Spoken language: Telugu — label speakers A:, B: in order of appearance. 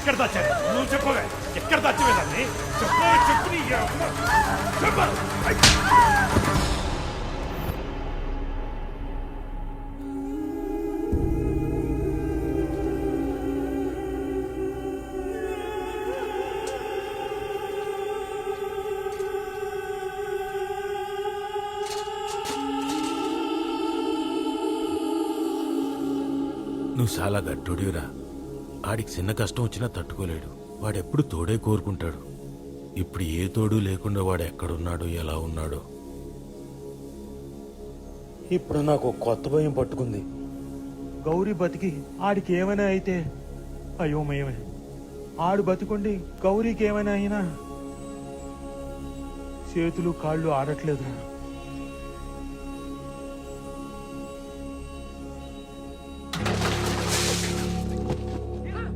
A: ఎక్కడ దాచారు? నువ్వు చెప్పవే, ఎక్కడ దాచివేదాన్ని? చెప్పవే, చెప్పు నీ అమ్మ. చెప్పు.
B: నువ్వు చాలా గట్టుడిరా. ఆడికి చిన్న కష్టం వచ్చినా తట్టుకోలేడు. వాడెప్పుడు తోడే కోరుకుంటాడు. ఇప్పుడు ఏ తోడు లేకుండా వాడు ఎక్కడున్నాడో ఎలా ఉన్నాడో.
C: ఇప్పుడు నాకు కొత్త భయం పట్టుకుంది. గౌరీ బతికి ఆడికి ఏమైనా అయితే అయోమయమే. ఆడు బతికుండి గౌరీకి ఏమైనా అయినా చేతులు కాళ్ళు ఆడట్లేదురా.